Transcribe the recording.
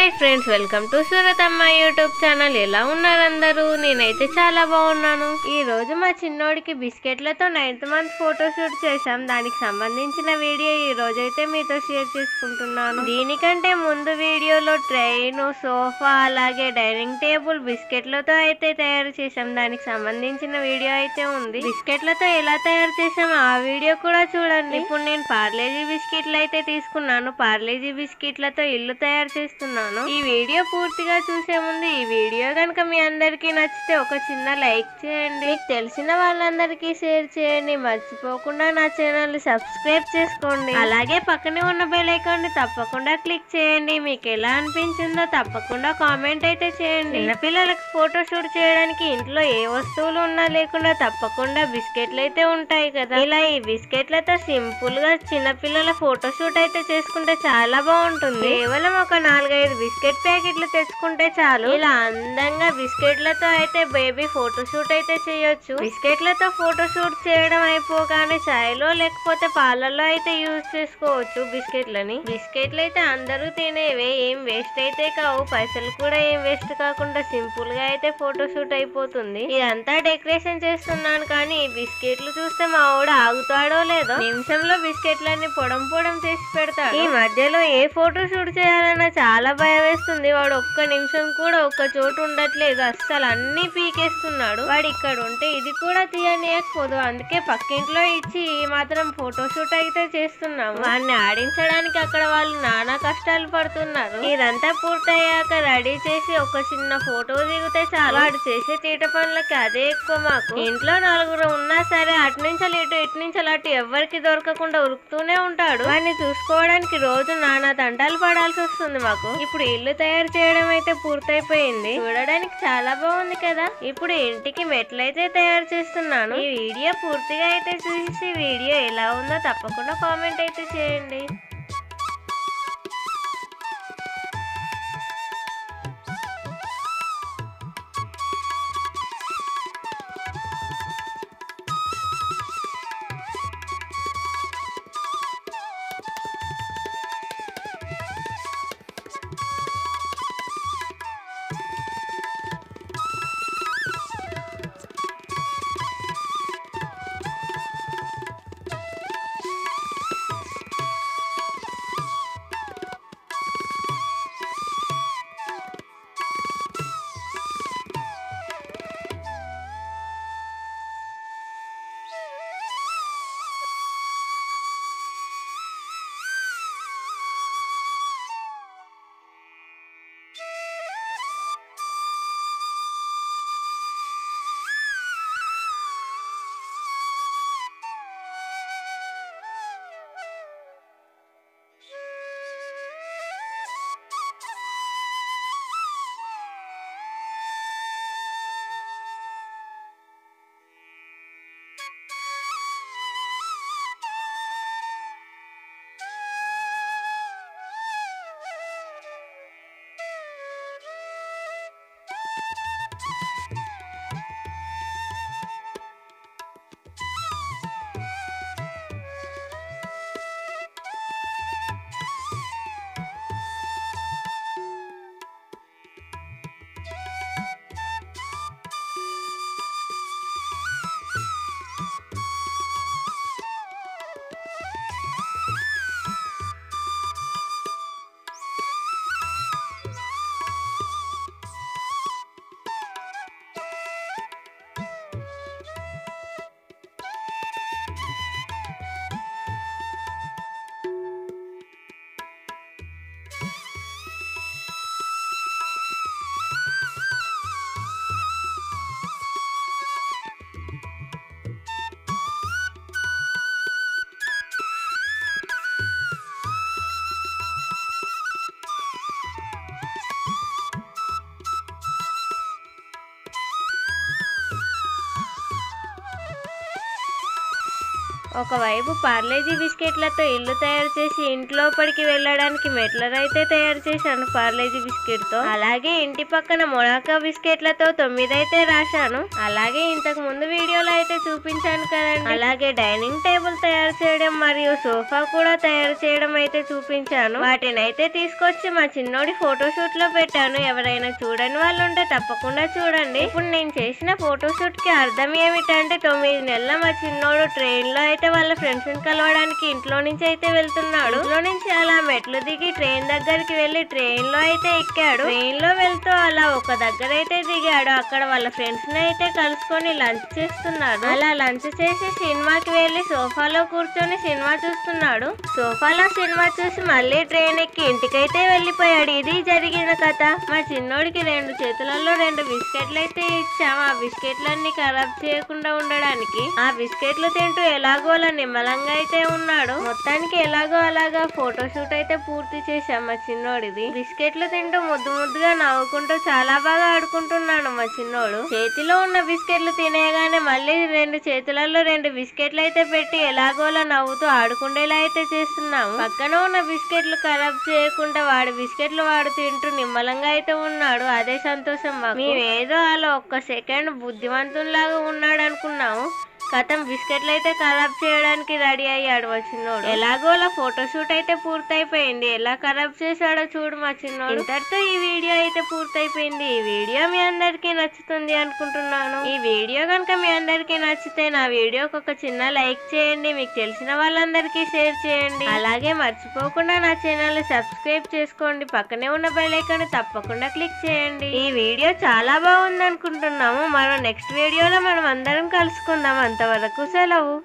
Hi friends, welcome to Surathamma YouTube channel. ఎలా ఉన్నారు అందరూ? నేనైతే చాలా బాగున్నాను. ఈ రోజు మా చిన్నోడికి బిస్కెట్లతో 9th మంత్ ఫోటోషూట్ చేశాం. దానికి సంబంధించిన వీడియో ఈ రోజైతే మీతో షేర్ చేసుకుంటున్నాను. దీనికంటే ముందు వీడియోలో ట్రైన్, సోఫా, అలాగే డైనింగ్ టేబుల్ బిస్కెట్లతో అయితే తయారు చేశాం. దానికి సంబంధించిన వీడియో అయితే ఉంది. బిస్కెట్లతో ఎలా తయారు చేశామో ఆ వీడియో కూడా చూడండి. ఇప్పుడు నేను పార్లేజీ బిస్కెట్లు అయితే తీసుకున్నాను. పార్లేజీ బిస్కెట్లతో ఇల్లు తయారు చేస్తున్నాను. ఈ వీడియో పూర్తిగా చూసే ముందు ఈ వీడియో కనుక మీ అందరికీ నచ్చితే ఒక చిన్న లైక్ చేయండి. మీకు తెలిసిన వాళ్ళందరికీ షేర్ చేయండి. మర్చిపోకుండా నా ఛానల్ ని సబ్స్క్రైబ్ చేసుకోండి. అలాగే పక్కనే ఉన్న బెల్ ఐకాన్ ని తప్పకుండా క్లిక్ చేయండి. మీకు ఎలా అనిపించిందో తప్పకుండా కామెంట్ అయితే చేయండి. చిన్నపిల్లలకు ఫోటో షూట్ చేయడానికి ఇంట్లో ఏ వస్తువులు ఉన్నా లేకుండా తప్పకుండా బిస్కెట్లు అయితే ఉంటాయి కదా. ఇలా ఈ బిస్కెట్లతో సింపుల్ గా చిన్నపిల్లల ఫోటో షూట్ అయితే చేసుకుంటే చాలా బాగుంటుంది. కేవలం ఒక 4-5 బిస్కెట్ ప్యాకెట్లు తెచ్చుకుంటే చాలు. ఇలా అందంగా బిస్కెట్లతో అయితే బేబీ ఫోటో షూట్ అయితే చేయొచ్చు. బిస్కెట్లతో ఫోటో షూట్ చేయడం అయిపోగానే చాయ్లో లేకపోతే పాలల్లో అయితే యూజ్ చేసుకోవచ్చు బిస్కెట్లని. బిస్కెట్లు అయితే అందరూ తినేవే, ఏం వేస్ట్ అయితే కావు. పైసలు కూడా ఏం వేస్ట్ కాకుండా సింపుల్ గా అయితే ఫోటో షూట్ అయిపోతుంది. ఇదంతా డెకరేషన్ చేస్తున్నాను కానీ ఈ బిస్కెట్లు చూస్తే మా వాడు ఆగుతాడో లేదో నిమిషంలో బిస్కెట్లన్నీ పొడం పొడం చేసి పెడతాడు. ఈ మధ్యలో ఏ ఫోటో షూట్ చేయాలన్నా చాలా భయం వేస్తుంది. వాడు ఒక్క నిమిషం కూడా ఒక్క చోటు ఉండట్లేదు. అస్సలు అన్ని పీకేస్తున్నాడు. వాడు ఇక్కడ ఉంటే ఇది కూడా తీయనీయకపోదు. అందుకే పక్కింట్లో ఇచ్చి మాత్రం ఫోటో షూట్ అయితే చేస్తున్నాము. వాడిని ఆడించడానికి అక్కడ వాళ్ళు నానా కష్టాలు పడుతున్నారు. ఇదంతా పూర్తయ్యాక రెడీ చేసి ఒక చిన్న ఫోటో దిగితే చాలు. వాడు చేసే తీట పనులకి అదే ఎక్కువ. మాకు ఇంట్లో 4 ఉన్నా సరే అటు నుంచి ఇటు నుంచి అటు ఎవరికి దొరకకుండా ఉరుకుతూనే ఉంటాడు. వాడిని చూసుకోవడానికి రోజు నానా తంటాలు పడాల్సి వస్తుంది మాకు. ఇప్పుడు ఇల్లు తయారు చేయడం అయితే పూర్తయిపోయింది. చూడడానికి చాలా బాగుంది కదా. ఇప్పుడు ఇంటికి మెట్లయితే తయారు చేస్తున్నాను. ఈ వీడియో పూర్తిగా అయితే చూసి వీడియో ఎలా ఉందో తప్పకుండా కామెంట్ అయితే చేయండి. ఒకవైపు పార్లేజీ బిస్కెట్లతో ఇల్లు తయారు చేసి ఇంట్లోపడికి వెళ్ళడానికి మెట్లను అయితే తయారు చేశాను పార్లేజీ బిస్కెట్ తో. అలాగే ఇంటి పక్కన మొనాకా బిస్కెట్లతో 9 అయితే రాశాను. అలాగే ఇంతకు ముందు వీడియోలో అయితే చూపించాను కదండి. అలాగే డైనింగ్ టేబుల్ తయారు చేయడం మరియు సోఫా కూడా తయారు చేయడం అయితే చూపించాను. వాటిని అయితే తీసుకొచ్చి మా చిన్నోడి ఫోటోషూట్ లో పెట్టాను. ఎవరైనా చూడని వాళ్ళు ఉంటే తప్పకుండా చూడండి. ఇప్పుడు నేను చేసిన ఫోటోషూట్ కి అర్థం ఏమిటంటే 9 నెలల మా చిన్నోడు ట్రైన్ లో అయితే వాళ్ళ ఫ్రెండ్స్ ని కలవడానికి ఇంట్లో నుంచి అయితే వెళ్తున్నాడు. ఇంట్లో నుంచి అలా మెట్లు దిగి ట్రైన్ దగ్గరికి వెళ్లి ట్రైన్ లో అయితే ఎక్కాడు. ట్రైన్ లో వెళ్తూ అలా ఒక దగ్గర అయితే దిగాడు. అక్కడ వాళ్ళ ఫ్రెండ్స్ ని అయితే కలుసుకొని లంచ్ చేస్తున్నాడు. అలా లంచ్ చేసి సినిమాకి వెళ్లి సోఫాలో కూర్చొని సినిమా చూస్తున్నాడు. సోఫాలో సినిమా చూసి మళ్ళీ ట్రైన్ ఎక్కి ఇంటికైతే వెళ్లిపోయాడు. ఇది జరిగిన కథ. మా చిన్నోడికి 2 చేతులలో 2 బిస్కెట్లు అయితే ఇచ్చాము. ఆ బిస్కెట్లన్నీ ఖరాబ్ చేయకుండా ఉండడానికి. ఆ బిస్కెట్లు తింటూ ఎలాగో అలా నిమ్మలంగా అయితే ఉన్నాడు. మొత్తానికి ఎలాగో అలాగా ఫోటోషూట్ అయితే పూర్తి చేశాం మా చిన్నోడిది. బిస్కెట్లు తింటూ ముద్దుగా నవ్వుకుంటూ చాలా బాగా ఆడుకుంటున్నాడు మా చిన్నోడు. చేతిలో ఉన్న బిస్కెట్లు తినేగానే మళ్ళీ 2 చేతులలో 2 బిస్కెట్లు అయితే పెట్టి ఎలాగోలా నవ్వుతూ ఆడుకుండేలా అయితే చేస్తున్నాము. పక్కన ఉన్న బిస్కెట్లు ఖరాబ్ చేయకుండా వాడి బిస్కెట్లు వాడు తింటూ నిమ్మలంగా అయితే ఉన్నాడు. అదే సంతోషం మాకు. మేమేదో అలా ఒక్క సెకండ్ బుద్ధిమంతుల్లాగా ఉన్నాడు అనుకున్నాము. కథం బిస్కెట్లు అయితే ఖరాబ్ చేయడానికి రెడీ అయ్యాడు మా చిన్నోడు. ఎలాగోలా ఫోటోషూట్ అయితే పూర్తయిపోయింది. ఎలా ఖరాబ్ చేశాడో చూడు మా చిన్నోడు. ఇంతటితో ఈ వీడియో అయితే పూర్తయిపోయింది. ఈ వీడియో మీ అందరికీ నచ్చుతుంది అనుకుంటున్నాను. ఈ వీడియో కనుక మీ అందరికీ నచ్చితే నా వీడియోకి ఒక చిన్న లైక్ చేయండి. మీకు తెలిసిన వాళ్ళందరికీ షేర్ చేయండి. అలాగే మర్చిపోకుండా నా ఛానల్ ని సబ్స్క్రైబ్ చేసుకోండి. పక్కనే ఉన్న బెల్ ఐకాన్ తప్పకుండా క్లిక్ చేయండి. ఈ వీడియో చాలా బాగుంది అనుకుంటున్నాము. మరో నెక్స్ట్ వీడియోలో మనం అందరం కలుసుకుందాం. అంతవరకు సెలవు.